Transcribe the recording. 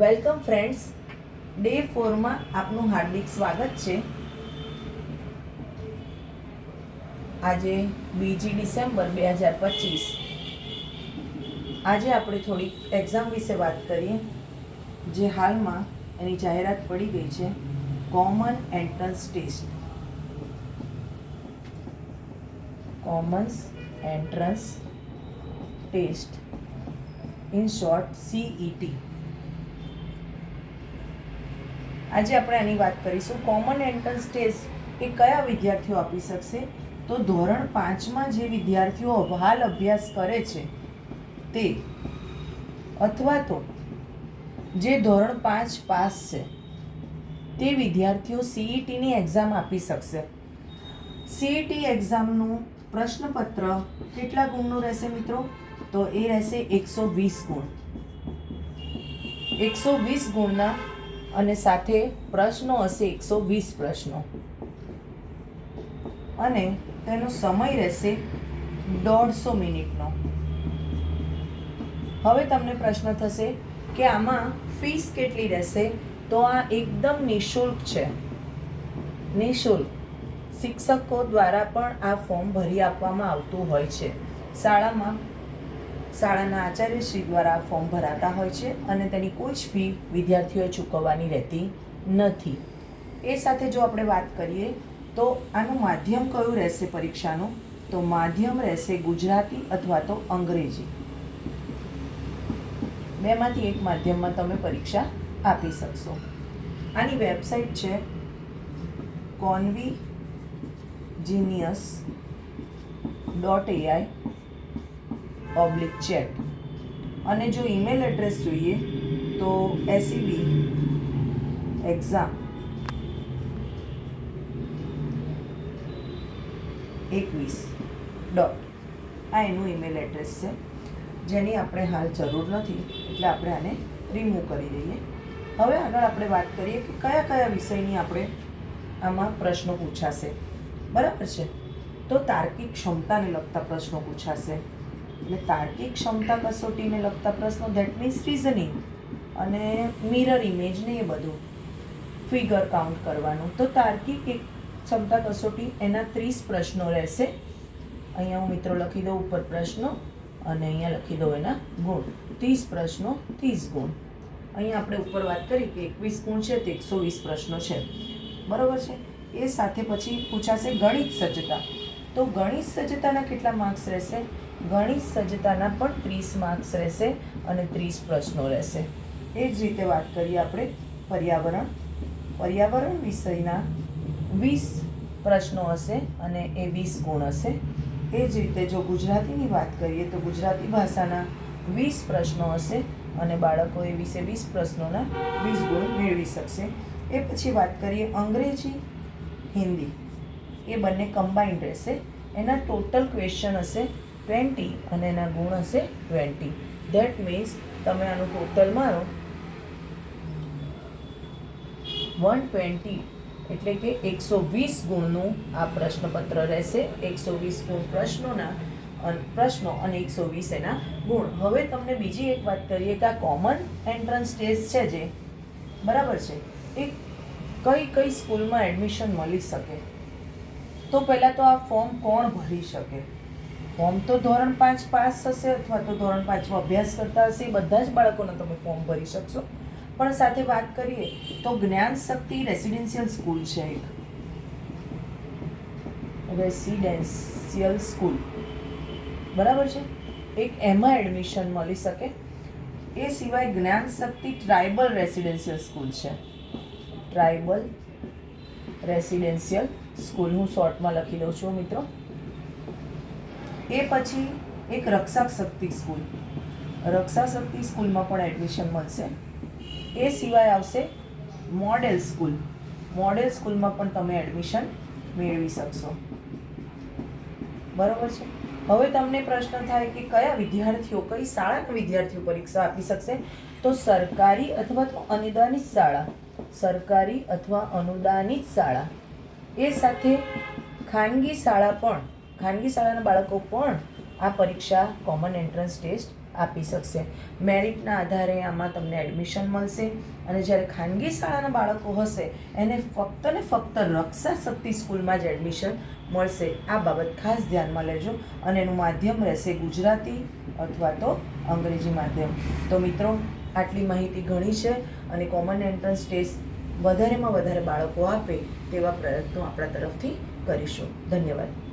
Welcome friends, day 4માં આપનું હાર્દિક સ્વાગત છે. આજે 2 ડિસેમ્બર 2025. આજે આપણે થોડીક એક્ઝામ વિશે વાત કરીએ, જે હાલમાં એની જાહેરાત પડી ગઈ છે. Common entrance test, common entrance test, in short CET. આજે આપણે આની વાત કરીશું. કોમન એન્ટ્રન્સ ટેસ્ટ એ કયા વિદ્યાર્થીઓ આપી શકશે? તો ધોરણ 5માં જે વિદ્યાર્થીઓ હાલ અભ્યાસ કરે છે તે, અથવા તો જે ધોરણ 5 પાસ છે તે વિદ્યાર્થીઓ CETની એક્ઝામ આપી શકશે. CET એક્ઝામનું પ્રશ્નપત્ર કેટલા ગુણનું રહેશે મિત્રો? તો એ રહેશે 120 ગુણ. 120 ગુણના, અને સાથે પ્રશ્નો હશે 120 પ્રશ્નો, અને તેનો સમય રહેશે 150 મિનિટનો. હવે તમને પ્રશ્ન થશે કે આમાં ફીસ કેટલી રહેશે? તો આ એકદમ નિઃશુલ્ક છે. નિઃશુલ્ક શિક્ષકો દ્વારા પણ આ ફોર્મ ભરી આપવામાં આવતું હોય છે. શાળાના આચાર્યશ્રી દ્વારા આ ફોર્મ ભરાતા હોય છે, અને તેની કોઈ જ ફી વિદ્યાર્થીઓએ ચૂકવવાની રહેતી નથી. એ સાથે જો આપણે વાત કરીએ તો આનું માધ્યમ કયું રહેશે પરીક્ષાનું? તો માધ્યમ રહેશે ગુજરાતી અથવા તો અંગ્રેજી. બેમાંથી એક માધ્યમમાં તમે પરીક્ષા આપી શકશો. આની વેબસાઇટ છે convgenius.ai/chat. અને જો ઈમેલ એડ્રેસ જોઈએ તો SEBexam21. આ એનું ઈમેલ એડ્રેસ છે, જેની આપણે હાલ જરૂર નથી, એટલે આપણે આને રિમૂવ કરી દઈએ. હવે આગળ આપણે વાત કરીએ કે કયા કયા વિષયની આપણે આમાં પ્રશ્નો પૂછાશે. બરાબર છે? તો તાર્કિક ક્ષમતાને લગતા પ્રશ્નો પૂછાશે. એટલે તાર્કિક ક્ષમતા કસોટીને લગતા પ્રશ્નો, ધેટ મીન્સ રીઝનિંગ અને મિરર ઇમેજ ને એ બધું, ફિગર કાઉન્ટ કરવાનું. તો તાર્કિક ક્ષમતા કસોટી, એના 30 પ્રશ્નો રહેશે. અહીંયા હું મિત્રો લખી દઉં ઉપર પ્રશ્નો, અને અહીંયા લખી દઉં એના ગુણ. 30 પ્રશ્નો 30 ગુણ. અહીંયા આપણે ઉપર વાત કરી કે 21 ગુણ છે તે 120 પ્રશ્નો છે. બરાબર છે? એ સાથે પછી પૂછાશે ગણિત સજ્જતા. તો ગણિત સજ્જતાના કેટલા માર્ક્સ રહેશે? ગણિત સજ્જતાના પણ 30 માર્ક્સ રહેશે, અને 30 પ્રશ્નો રહેશે. એ જ રીતે વાત કરીએ આપણે પર્યાવરણ. પર્યાવરણ વિષયના 20 પ્રશ્નો હશે, અને એ 20 ગુણ હશે. એ જ રીતે જો ગુજરાતીની વાત કરીએ તો ગુજરાતી ભાષાના 20 પ્રશ્નો હશે, અને બાળકોએ 20 પ્રશ્નોના 20 ગુણ મેળવી શકશે. એ પછી વાત કરીએ અંગ્રેજી, હિન્દી, એ બંને કમ્બાઇન્ડ રહેશે. એના ટોટલ ક્વેશ્ચન હશે 20, અને એના ગુણ હશે 20. ધેટ મીન્સ તમે આનું ટોટલ મારો 120, એટલે કે 120 ગુણનું આ પ્રશ્નપત્ર રહેશે. 120 ગુણ પ્રશ્નો અને 120 એના ગુણ. હવે તમને બીજી એક વાત કરીએ કે આ કોમન એન્ટ્રન્સ ટેસ્ટ છે જે, બરાબર છે, એ કઈ સ્કૂલમાં એડમિશન મળી શકે? તો પહેલાં તો આ ફોર્મ કોણ ભરી શકે? ફોર્મ તો ધોરણ 5 પાસ હશે, અથવા તો ધોરણ 5માં અભ્યાસ કરતા હશે, એ બધા જ બાળકોને તમે ફોર્મ ભરી શકશો. પણ સાથે વાત કરીએ તો જ્ઞાન શક્તિ રેસિડેન્શિયલ સ્કૂલ છે, એક રેસિડેન્શિયલ સ્કૂલ, બરાબર છે, એક એમાં એડમિશન મળી શકે. એ સિવાય જ્ઞાન શક્તિ ટ્રાઇબલ રેસિડેન્શિયલ સ્કૂલ છે. ટ્રાઇબલ રેસિડેન્શિયલ સ્કૂલ, હું શોર્ટમાં લખી દઉં છું મિત્રો. એ પછી એક રક્ષા શક્તિ સ્કૂલ. રક્ષા શક્તિ સ્કૂલમાં પણ એડમિશન મળશે. એ સિવાય આવશે મોડેલ સ્કૂલ. મોડેલ સ્કૂલમાં પણ તમે એડમિશન મેળવી શકશો. બરાબર છે? હવે તમને પ્રશ્ન થાય કે કયા વિદ્યાર્થીઓ, કઈ શાળાના વિદ્યાર્થીઓ પરીક્ષા આપી શકશે? તો સરકારી અથવા તો અનુદાનિત શાળા, સરકારી અથવા અનુદાનિત શાળા. એ સાથે ખાનગી શાળા પણ, ખાનગી શાળાના બાળકો પણ આ પરીક્ષા કોમન એન્ટ્રન્સ ટેસ્ટ આપી શકશે. મેરિટના આધારે આમાં તમને એડમિશન મળશે અને જ્યારે ખાનગી શાળાના બાળકો હશે એને ફક્ત ને ફક્ત રક્ષા શક્તિ સ્કૂલમાં જ એડમિશન મળશે. આ બાબત ખાસ ધ્યાનમાં લેજો અને એનું માધ્યમ રહેશે ગુજરાતી અથવા તો અંગ્રેજી માધ્યમ. તો મિત્રો, આટલી માહિતી ઘણી છે અને કોમન એન્ટ્રન્સ ટેસ્ટ વધારેમાં વધારે બાળકો આપે તેવા પ્રયત્નો આપણા તરફથી કરીશું. ધન્યવાદ.